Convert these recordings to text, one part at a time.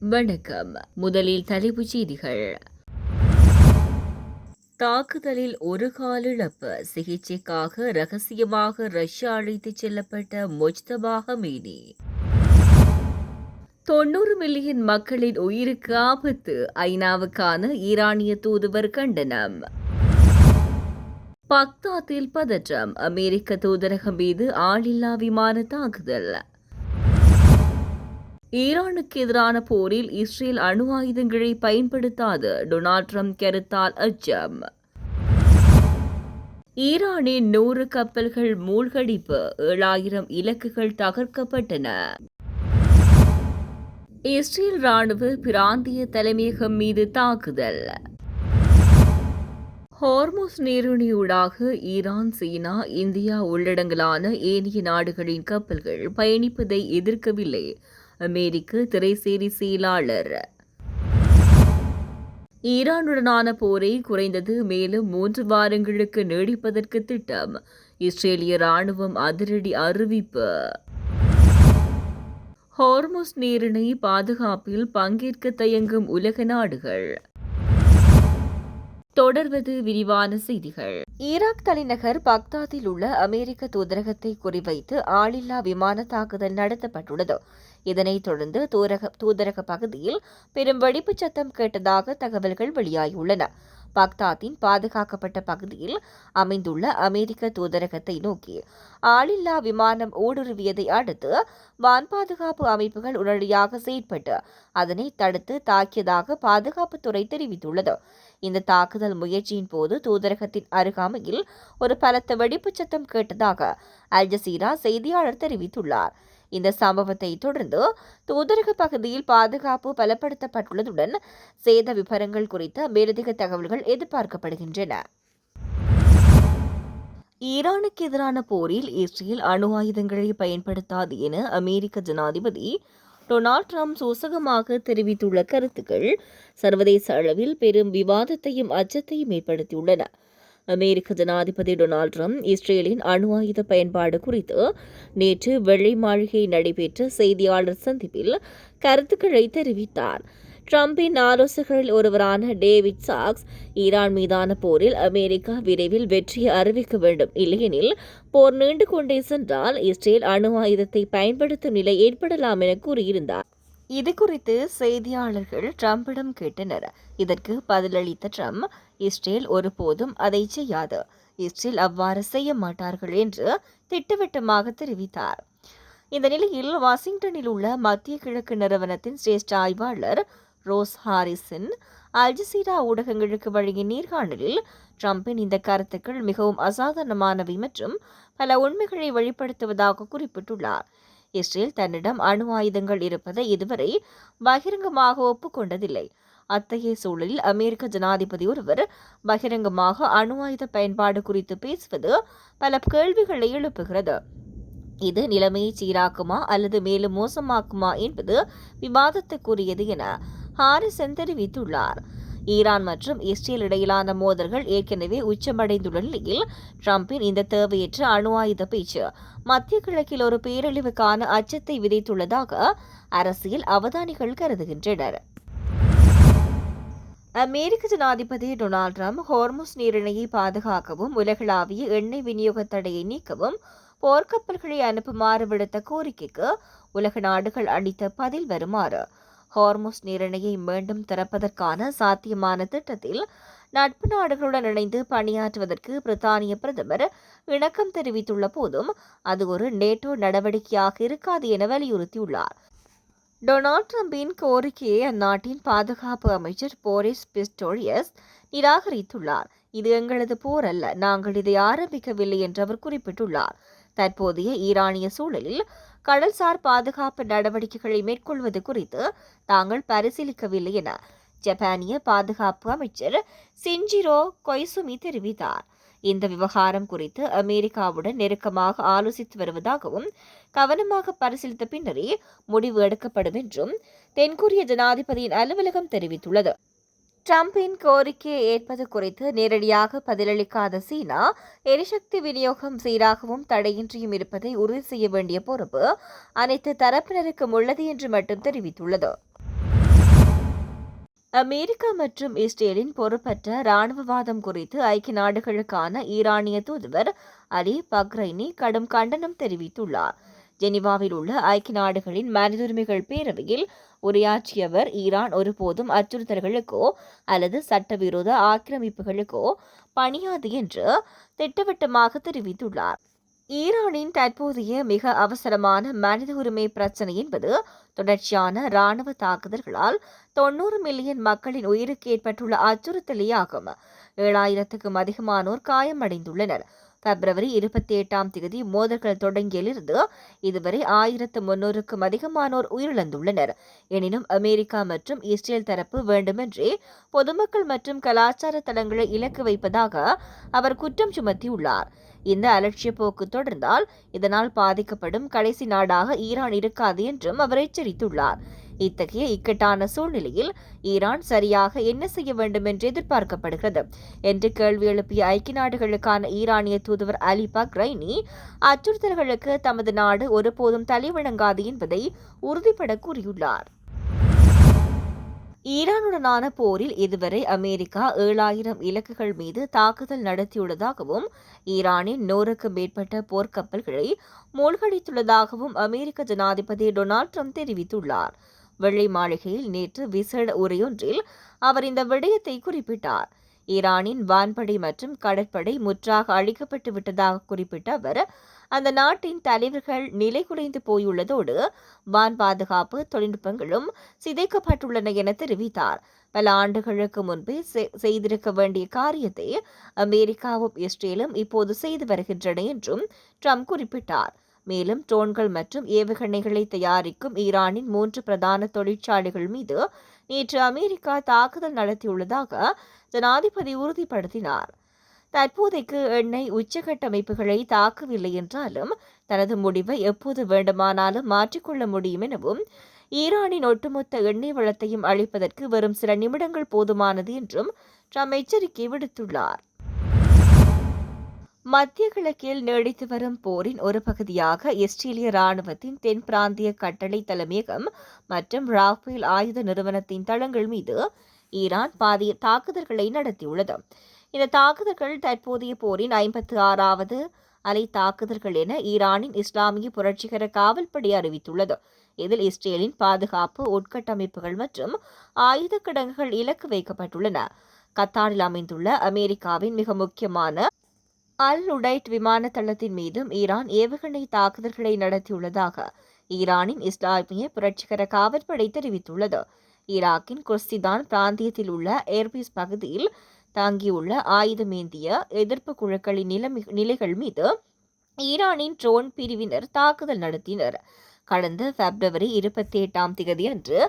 வணக்கம். முதலில் தலைப்புச் செய்திகள். தாக்குதலில் ஒரு கால் இழப்பு. சிகிச்சைக்காக ரகசியமாக ரஷ்யா அழைத்துச் செல்லப்பட்ட முஜ்தபா ஹமீனி. 90 மில்லியன் மக்களின் உயிருக்கு ஆபத்து. ஐநாவுக்கான ஈரானிய தூதுவர் கண்டனம். பக்தாத்தில் பதற்றம். அமெரிக்க தூதரகம் மீது ஆளில்லா விமான தாக்குதல். ஈரானுக்கு எதிரான போரில் இஸ்ரேல் அணு ஆயுதங்களை பயன்படுத்தாது. டொனால்ட் ட்ரம்ப் கருத்தால் அச்சம். ஈரானின் 100 கப்பல்கள் மூழ்கடிப்பு. 7000 இலக்குகள் தகர்க்கப்பட்டன. இஸ்ரேல் ராணுவ பிராந்திய தலைமையகம் மீது தாக்குதல். ஹார்முஸ் நீரிணையூடாக ஈரான், சீனா, இந்தியா உள்ளடங்கலான ஏனைய நாடுகளின் கப்பல்கள் பயணிப்பதை எதிர்க்கவில்லை. அமெரிக்க திரைசேரி செயலாளர். ஈரானுடனான போரை குறைந்தது மேலும் 3 வாரங்களுக்கு நீடிப்பதற்கு திட்டம். இஸ்ரேலிய ராணுவம் அதிரடி அறிவிப்பு. ஹார்முஸ் நீரிணை பாதுகாப்பில் பங்கேற்க தயங்கும் உலக நாடுகள். தொடர்வது விரிவான செய்திகள். ஈராக் தலைநகர் பக்தாதில் உள்ள அமெரிக்க தூதரகத்தை குறிவைத்து ஆளில்லா விமான தாக்குதல் நடத்தப்பட்டுள்ளது. இதனைத் தொடர்ந்து தூதரக பகுதியில் பெரும் வெடிப்புச் சத்தம் கேட்டதாக தகவல்கள் வெளியாகியுள்ளன. பக்தாத்தின் பாதுகாக்கப்பட்ட பகுதியில் அமைந்துள்ள அமெரிக்க தூதரகத்தை நோக்கி ஆளில்லா விமானம் ஊடுருவியதை அடுத்து வான் பாதுகாப்பு அமைப்புகள் உடனடியாக செயற்பட்டு அதனை தடுத்து தாக்கியதாக பாதுகாப்புத்துறை தெரிவித்துள்ளது. இந்த தாக்குதல் முயற்சியின் போது தூதரகத்தின் அருகாமையில் ஒரு பலத்த வெடிப்புச் சத்தம் கேட்டதாக அல் ஜசீரா செய்தியாளர் தெரிவித்துள்ளார். இந்த சம்பவத்தை தொடர்ந்து தூதரக பகுதியில் பாதுகாப்பு பலப்படுத்தப்பட்டுள்ளதுடன் சேத விவரங்கள் குறித்த மேலதிக தகவல்கள் எதிர்பார்க்கப்படுகின்றன. ஈரானுக்கு எதிரான போரில் இஸ்ரேல் அணு ஆயுதங்களை பயன்படுத்தாது என அமெரிக்க ஜனாதிபதி டொனால்ட் ட்ரம்ப் சூசகமாக தெரிவித்துள்ள கருத்துக்கள் சர்வதேச அளவில் பெரும் விவாதத்தையும் அச்சத்தையும் ஏற்படுத்தியுள்ளன. அமெரிக்க ஜனாதிபதி டொனால்ட் ட்ரம்ப் இஸ்ரேலின் அணு ஆயுத பயன்பாடு குறித்து நேற்று வெள்ளை மாளிகை நடைபெற்ற செய்தியாளர் சந்திப்பில் கருத்துக்களை தெரிவித்தார். ட்ரம்பின் ஆலோசகர்களில் ஒருவரான டேவிட் சாக்ஸ் ஈரான் மீதான போரில் அமெரிக்கா விரைவில் வெற்றியை அறிவிக்க வேண்டும், இல்லையெனில் போர் நீண்டு கொண்டே சென்றால் இஸ்ரேல் அணு ஆயுதத்தை பயன்படுத்தும் நிலை ஏற்படலாம் என கூறியிருந்தார். இதுகுறித்து செய்தியாளர்கள் ட்ரம்பிடம் கேட்டனர். இதற்கு பதிலளித்த ட்ரம்ப், இஸ்ரேல் ஒருபோதும் அதை செய்யாது, இஸ்ரேல் அவ்வாறு செய்ய மாட்டார்கள் என்று திட்டவட்டமாக தெரிவித்தார். இந்த நிலையில் வாஷிங்டனில் உள்ள மத்திய கிழக்கு நிறுவனத்தின் சிரேஷ்ட ஆய்வாளர் ரோஸ் ஹாரிசன் அல் ஜசீரா ஊடகங்களுக்கு வழங்கிய நேர்காணலில் ட்ரம்பின் இந்த கருத்துக்கள் மிகவும் அசாதாரணமானவை மற்றும் பல உண்மைகளை வெளிப்படுத்துவதாக குறிப்பிட்டுள்ளார். இஸ்ரேல் தன்னிடம் அணு ஆயுதங்கள் இருப்பதை இதுவரை பகிரங்கமாக ஒப்புக்கொண்டதில்லை. அத்தகைய சூழலில் அமெரிக்க ஜனாதிபதி ஒருவர் பகிரங்கமாக அணு ஆயுத பயன்பாடு குறித்து பேசுவது பல கேள்விகளை எழுப்புகிறது. இது நிலைமையை சீராக்குமா அல்லது மேலும் மோசமாக்குமா என்பது விவாதத்துக்குரியது என ஹாரிசன் தெரிவித்துள்ளார். ஈரான் மற்றும் இஸ்ரேல் இடையிலான மோதல்கள் ஏற்கனவே உச்சமடைந்துள்ள நிலையில் ட்ரம்பின் இந்த தேவையற்ற அணு ஆயுத பேச்சு மத்திய கிழக்கில் ஒரு பேரழிவுக்கான அச்சத்தை விதைத்துள்ளதாக அரசியல் அவதானிகள் கருதுகின்றனர். அமெரிக்க ஜனாதிபதி டொனால்ட் ட்ரம்ப் ஹார்முஸ் நீரிணையை பாதுகாக்கவும் உலகளாவிய எண்ணெய் விநியோக தடையை நீக்கவும் போர்க்கப்பல்களை அனுப்புமாறு விடுத்த கோரிக்கைக்கு உலக நாடுகள் அளித்த பதில் வருமாறு. ஹார்முஸ் நீரிணையை மீண்டும் திறப்பதற்கான சாத்தியமான திட்டத்தில் நட்பு நாடுகளுடன் இணைந்து பணியாற்றுவதற்கு பிரித்தானிய பிரதமர் இணக்கம் தெரிவித்துள்ள போதும் அது ஒரு நேட்டோ நடவடிக்கையாக இருக்காது என வலியுறுத்தியுள்ளார். டொனால்ட் ட்ரம்பின் கோரிக்கையை அந்நாட்டின் பாதுகாப்பு அமைச்சர் போரிஸ் பிஸ்டோரியஸ் நிராகரித்துள்ளார். இது எங்களது போர் அல்ல, நாங்கள் இதை ஆரம்பிக்கவில்லை என்று அவர் குறிப்பிட்டுள்ளார். தற்போதைய ஈரானிய சூழலில் கடல்சார் பாதுகாப்பு நடவடிக்கைகளை மேற்கொள்வது குறித்து தாங்கள் பரிசீலிக்கவில்லை என ஜப்பானிய பாதுகாப்பு அமைச்சர் சின்ஜிரோ கொய்சுமி தெரிவித்தார். இந்த விவகாரம் குறித்து அமெரிக்காவுடன் நெருக்கமாக ஆலோசித்து வருவதாகவும் கவனமாக பரிசீலித்த பின்னரே முடிவு எடுக்கப்படும் என்றும் தென்கொரிய ஜனாதிபதியின் அலுவலகம் தெரிவித்துள்ளது. ட்ரம்பின் கோரிக்கையை ஏற்பது குறித்து நேரடியாக பதிலளிக்காத சீனா எரிசக்தி விநியோகம் சீராகவும் தடையின்றியும் இருப்பதை உறுதி செய்ய வேண்டிய பொறுப்பு அனைத்து தரப்பினருக்கும் உள்ளது என்று மட்டும் தெரிவித்துள்ளது. அமெரிக்கா மற்றும் இஸ்ரேலின் பொறுப்பற்ற இராணுவவாதம் குறித்து ஐக்கிய நாடுகளுக்கான ஈரானிய தூதுவர் அலி பக்ரைனி கடும் கண்டனம் தெரிவித்துள்ளார். ஜெனீவாவில் உள்ள ஐக்கிய நாடுகளின் மனித உரிமைகள் பேரவையில் உரையாற்றிய அவர், ஈரான் ஒருபோதும் அச்சுறுத்தல்களுக்கோ அல்லது சட்டவிரோத ஆக்கிரமிப்புகளுக்கோ பணியாது என்று திட்டவட்டமாக தெரிவித்துள்ளார். ஈரானின் தற்போதைய மிக அவசரமான மனித உரிமை பிரச்சினை என்பது தொடர்ச்சியான இராணுவ தாக்குதல்களால் 90 மில்லியன் மக்களின் உயிருக்கு ஏற்பட்டுள்ள அச்சுறுத்தலேயாகும். 7,000க்கும் அதிகமானோர் காயமடைந்துள்ளனர். பிப்ரவரி 28ஆம் தேதி மோதல்கள் தொடங்கியிலிருந்து இதுவரை 1,300க்கும் அதிகமானோர் உயிரிழந்துள்ளனர். எனினும் அமெரிக்கா மற்றும் இஸ்ரேல் தரப்பு வேண்டுமென்றே பொதுமக்கள் மற்றும் கலாச்சார தளங்களை இலக்கு வைப்பதாக அவர் குற்றம் சுமத்தியுள்ளார். இந்த அலட்சிய போக்கு தொடர்ந்தால் இதனால் பாதிக்கப்படும் கடைசி நாடாக ஈரான் இருக்காது என்றும் அவர் எச்சரித்துள்ளார். இத்தகைய இக்கட்டான சூழ்நிலையில் ஈரான் சரியாக என்ன செய்ய வேண்டும் என்று எதிர்பார்க்கப்படுகிறது என்று கேள்வி எழுப்பிய ஐக்கிய நாடுகளுக்கான ஈரானிய தூதுவர் அலி பக்ரைனி, அச்சுறுத்தல்களுக்கு தமது நாடு ஒருபோதும் தலைவணங்காது என்பதை உறுதிபட கூறியுள்ளார். ஈரானுடனான போரில் இதுவரை அமெரிக்கா 7,000 இலக்குகள் மீது தாக்குதல் நடத்தியுள்ளதாகவும் ஈரானின் 100க்கும் மேற்பட்ட போர்க்கப்பல்களை மூழ்கடித்துள்ளதாகவும் அமெரிக்க ஜனாதிபதி டொனால்ட் ட்ரம்ப் தெரிவித்துள்ளார். வெள்ளை மாளிகையில் நேற்று விசேட உரையொன்றில் அவர் இந்த விடயத்தை குறிப்பிட்டார். ஈரானின் வான்படை மற்றும் கடற்படை முற்றாக அழிக்கப்பட்டு விட்டதாக குறிப்பிட்ட அவர், அந்த நாட்டின் தலைவர்கள் நிலை குலைந்து போயுள்ளதோடு வான் பாதுகாப்பு தொழில்நுட்பங்களும் சிதைக்கப்பட்டுள்ளன என தெரிவித்தார். பல ஆண்டுகளுக்கு முன்பே செய்திருக்க வேண்டிய காரியத்தை அமெரிக்காவும் இஸ்ரேலும் இப்போது செய்து வருகின்றன என்றும் ட்ரம்ப் குறிப்பிட்டார். மேலும் ட்ரோன்கள் மற்றும் ஏவுகணைகளை தயாரிக்கும் ஈரானின் 3 பிரதான தொழிற்சாலைகள் மீது நேற்று அமெரிக்கா தாக்குதல் நடத்தியுள்ளதாக ஜனாதிபதி உறுதிப்படுத்தினார். தற்போதைக்கு எண்ணெய் உச்சகட்டமைப்புகளை தாக்கவில்லை என்றாலும் தனது முடிவை எப்போது வேண்டுமானாலும் மாற்றிக்கொள்ள முடியும் எனவும் ஈரானின் ஒட்டுமொத்த எண்ணெய் வளத்தையும் அளிப்பதற்கு வெறும் சில நிமிடங்கள் போதுமானது என்றும் ட்ரம்ப் எச்சரிக்கை விடுத்துள்ளார். மத்திய கிழக்கில் நீடித்து வரும் போரின் ஒரு பகுதியாக இஸ்ரேலிய ராணுவத்தின் தென் பிராந்திய கட்டளை தலைமையகம் மற்றும் ராஃபேல் ஆயுத நிறுவனத்தின் தளங்கள் மீது ஈரான் பாதிய தாக்குதல்களை நடத்தியுள்ளது. இந்த தாக்குதல்கள் தற்போதைய போரின் 56வது அலை தாக்குதல்கள் என ஈரானின் இஸ்லாமிய புரட்சிகர காவல்படை அறிவித்துள்ளது. இதில் இஸ்ரேலின் பாதுகாப்பு உட்கட்டமைப்புகள் மற்றும் ஆயுத கிடங்குகள் இலக்கு வைக்கப்பட்டுள்ளன. கத்தாரில் அமைந்துள்ள அமெரிக்காவின் மிக முக்கியமான அல் உடைட் விமான தளத்தின் மீதும் ஈரான் ஏவுகணை தாக்குதல்களை நடத்தியுள்ளதாக ஈரானின் இஸ்லாமிய புரட்சிகர காவல்படை தெரிவித்துள்ளது. ஈராக்கின் குர்சிதான் பிராந்தியத்தில் உள்ள ஏர்பீஸ் பகுதியில் தாங்கியுள்ள ஆயுதமேந்திய எதிர்ப்பு குழுக்களின் நிலைகள் மீது ஈரானின் ட்ரோன் பிரிவினர் தாக்குதல் நடத்தினர். கடந்த பிப்ரவரி 28ஆம் தேதி அன்று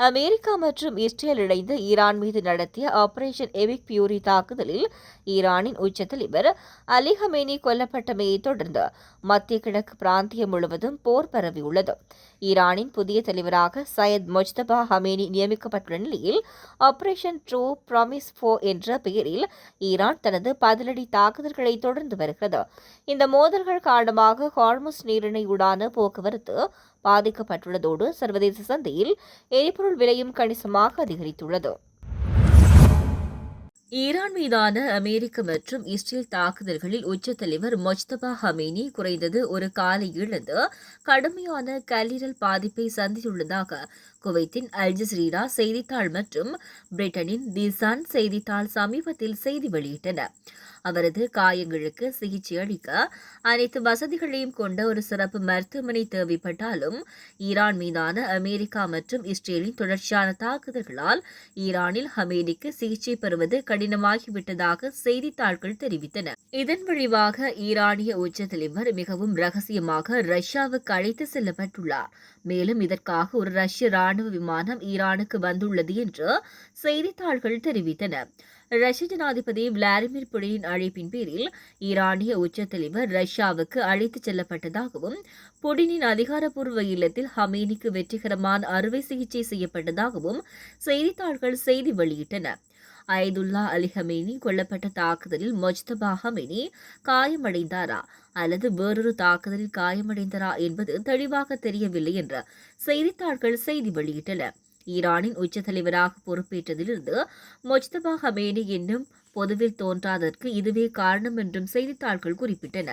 அமெரிக்கா மற்றும் இஸ்ரேல் இணைந்து ஈரான் மீது நடத்திய ஆபரேஷன் எபிக் பியூரி தாக்குதலில் ஈரானின் உச்ச தலைவர் அலி ஹமேனி கொல்லப்பட்டமையை தொடர்ந்து மத்திய கிழக்கு பிராந்தியம் முழுவதும் போர் பரவியுள்ளது. ஈரானின் புதிய தலைவராக சையத் மொஜ்தபா ஹமேனி நியமிக்கப்பட்டுள்ள நிலையில் ஆபரேஷன் ட்ரூ ப்ராமிஸ் 4 என்ற பெயரில் ஈரான் தனது பதிலடி தாக்குதல்களை தொடர்ந்து வருகிறது. இந்த மோதல்கள் காரணமாக ஹார்முஸ் நீரிணையூடான போக்குவரத்து பாதிக்கப்பட்டுள்ளதோடு சர்வதேச சந்தையில் எரிபொருள் விலையும் கணிசமாக அதிகரித்துள்ளது. ஈரான் மீதான அமெரிக்க மற்றும் இஸ்ரேல் தாக்குதல்களில் உச்ச தலைவர் மொஜ்தபா ஹமேனி குறைந்தது ஒரு காலை இழந்து கடுமையான கல்லீரல் பாதிப்பை சந்தித்துள்ளதாக குவைத்தின் அல் ஜஸீரா செய்தித்தாள் மற்றும் பிரிட்டனின் தி சன் செய்தித்தாள் சமீபத்தில் செய்தி வெளியிட்டன. அவரது காயங்களுக்கு சிகிச்சை அளிக்க அனைத்து வசதிகளையும் கொண்ட ஒரு சிறப்பு மருத்துவமனை தேவைப்பட்டாலும் ஈரான் மீதான அமெரிக்கா மற்றும் இஸ்ரேலின் தொடர்ச்சியான தாக்குதல்களால் ஈரானில் ஹமேனிக்கு சிகிச்சை பெறுவது கடினமாகிவிட்டதாக செய்தித்தாள்கள் தெரிவித்தன. இதன் விளைவாக ஈரானிய உச்ச தலைவர் மிகவும் ரகசியமாக ரஷ்யாவுக்கு அழைத்து செல்லப்பட்டுள்ளார். மேலும் இதற்காக ஒரு ரஷ்ய ராணுவ விமானம் ஈரானுக்கு வந்துள்ளது என்று செய்தித்தாள்கள் தெரிவித்தன. ரஷ்ய ஜனாதிபதி விளாடிமிர் புடினின் அழைப்பின் பேரில் ஈரானிய உச்ச தலைவர் ரஷ்யாவுக்கு அழைத்துச் செல்லப்பட்டதாகவும் புடினின் அதிகாரப்பூர்வ இல்லத்தில் ஹமேனிக்கு வெற்றிகரமான அறுவை சிகிச்சை செய்யப்பட்டதாகவும் செய்தித்தாள்கள் செய்தி வெளியிட்டன. அயதுல்லா அலி ஹமேனி கொல்லப்பட்ட தாக்குதலில் மொஜ்தபா ஹமேனி காயமடைந்தாரா அல்லது வேறொரு தாக்குதலில் காயமடைந்தாரா என்பது தெளிவாக தெரியவில்லை என்ற செய்தித்தாள்கள் செய்தி வெளியிட்டன. ஈரானின் உச்ச தலைவராக பொறுப்பேற்றதிலிருந்து முஜ்தபா ஹமேனி என்னும் பொதுவில் தோன்றாததற்கு இதுவே காரணம் என்றும் செய்தித்தாள்கள் குறிப்பிட்டன.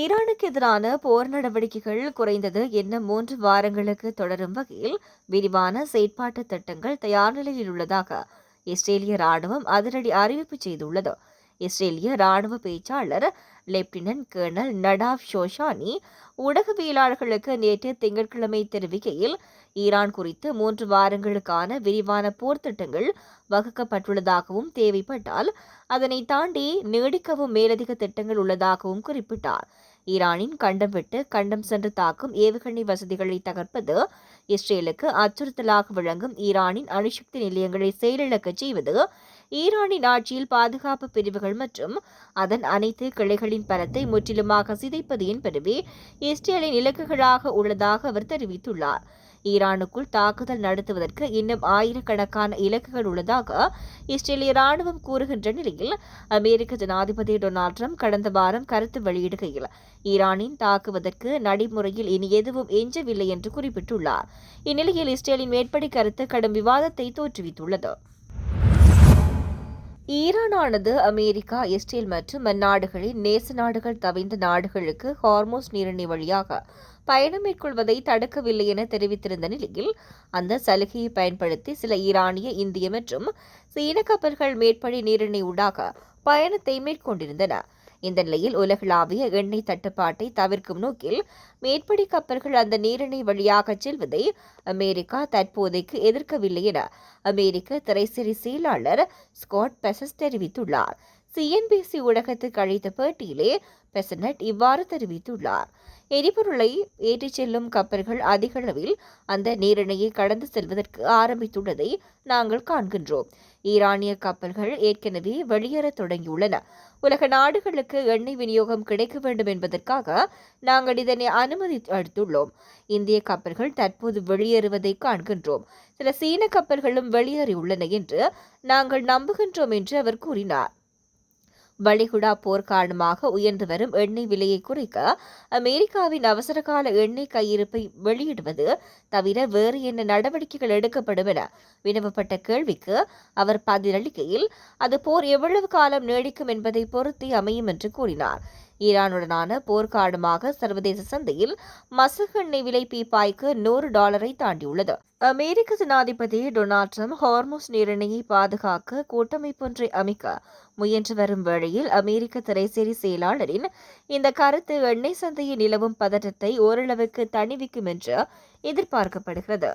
ஈரானுக்கு எதிரான போர் நடவடிக்கைகள் குறைந்தது என்ன 3 வாரங்களுக்கு தொடரும் வகையில் விரிவான செயற்பாட்டு திட்டங்கள் தயார் நிலையில் உள்ளதாக இஸ்ரேலிய ராணுவம் அதிரடி அறிவிப்பு செய்துள்ளது. இஸ்ரேலிய ராணுவ பேச்சாளர் லெப்டினன்ட் கர்னல் நடாவ் ஷோஷானி ஊடகவியலாளர்களுக்கு நேற்று திங்கட்கிழமை தெரிவிக்கையில் ஈரான் குறித்து 3 வாரங்களுக்கான விரிவான போர் திட்டங்கள் வகுக்கப்பட்டுள்ளதாகவும் தேவைப்பட்டால் அதனை தாண்டி நீடிக்கவும் மேலதிக திட்டங்கள் உள்ளதாகவும் குறிப்பிட்டார். ஈரானின் கண்டம் விட்டு கண்டம் சென்று தாக்கும் ஏவுகணை வசதிகளை தகர்ப்பது, இஸ்ரேலுக்கு அச்சுறுத்தலாக விளங்கும் ஈரானின் அணுசக்தி நிலையங்களை செயலிழக்கச் செய்வது, ஈரானின் ஆட்சியில் பாதுகாப்பு பிரிவுகள் மற்றும் அதன் அனைத்து கிளைகளின் பலத்தை முற்றிலுமாக சிதைப்பது என்பதுவே இஸ்ரேலின் இலக்குகளாக உள்ளதாக அவர் தெரிவித்துள்ளார். ஈரானுக்குள் தாக்குதல் நடத்துவதற்கு இன்னும் ஆயிரக்கணக்கான இலக்குகள் உள்ளதாக இஸ்ரேலிய ராணுவம் கூறுகின்ற நிலையில் அமெரிக்க ஜனாதிபதி டொனால்ட் ட்ரம்ப் கடந்த வாரம் கருத்து வெளியிடுகையில் ஈரானின் தாக்குவதற்கு நடைமுறையில் இனி எதுவும் எஞ்சவில்லை என்று குறிப்பிட்டுள்ளார். இந்நிலையில் இஸ்ரேலின் மேற்படி கருத்து கடும் விவாதத்தை தோற்றுவித்துள்ளது. ஈரானானது அமெரிக்கா, இஸ்ரேல் மற்றும் அந்நாடுகளின் நேச நாடுகள் தவிர்ந்த நாடுகளுக்கு ஹார்மோஸ் நீரிணை வழியாக பயணம் மேற்கொள்வதை தடுக்கவில்லை என தெரிவித்திருந்த நிலையில் அந்த சலுகையை பயன்படுத்தி சில ஈரானிய, இந்திய மற்றும் சீன கப்பல்கள் மேற்படி நீரிணை ஊடாக பயணத்தை மேற்கொண்டிருந்தன. இந்த நிலையில் உலகளாவிய எண்ணெய் தட்டுப்பாட்டை தவிர்க்கும் நோக்கில் மேற்படி கப்பல்கள் அந்த நீரிணை வழியாக செல்வதை அமெரிக்கா தற்போதைக்கு எதிர்க்கவில்லை என அமெரிக்க திரைசேரி செயலாளர் ஸ்காட் பெசஸ் தெரிவித்துள்ளார். சிஎன்பிசி ஊடகத்துக்கு அளித்த பேட்டியிலே பெசனட் இவ்வாறு தெரிவித்துள்ளார். எரிபொருளை ஏற்றிச் செல்லும் கப்பல்கள் அதிக அளவில் அந்த நீரிணையை கடந்து செல்வதற்கு ஆரம்பித்துள்ளதை நாங்கள் காண்கின்றோம். ஈரானிய கப்பல்கள் ஏற்கனவே வெளியேறத் தொடங்கியுள்ளன. உலக நாடுகளுக்கு எண்ணெய் விநியோகம் கிடைக்க வேண்டும் என்பதற்காக நாங்கள் இதனை அனுமதி அளித்துள்ளோம். இந்திய கப்பல்கள் தற்போது வெளியேறுவதை காண்கின்றோம். சில சீன கப்பல்களும் வெளியேறியுள்ளன என்று நாங்கள் நம்புகின்றோம் என்று அவர் கூறினார். வளைகுடா போர் காரணமாக உயர்ந்து வரும் எண்ணெய் விலையை குறைக்க அமெரிக்காவின் அவசரகால எண்ணெய் கையிருப்பை வெளியிடுவது தவிர வேறு என்ன நடவடிக்கைகள் எடுக்கப்படும் என வினவப்பட்ட கேள்விக்கு அவர் பதிலளிக்கையில் அது போர் எவ்வளவு காலம் நீடிக்கும் என்பதை பொறுத்தே அமையும் என்று கூறினார். ஈரானுடனான போர் காரணமாக சர்வதேச சந்தையில் மசகு எண்ணெய் விலை பீப்பாய்க்கு $100 தாண்டியுள்ளது. அமெரிக்க ஜனாதிபதி டொனால்ட் ட்ரம்ப் ஹார்மோஸ் நீரிணையை பாதுகாக்க கூட்டமைப்பொன்றை அமைக்க முயன்று வரும் வேளையில் அமெரிக்க திரைசேரி செயலாளரின் இந்த கருத்து எண்ணெய் சந்தையில் நிலவும் பதற்றத்தை ஓரளவுக்கு தணிவிக்கும் என்று எதிர்பார்க்கப்படுகிறது.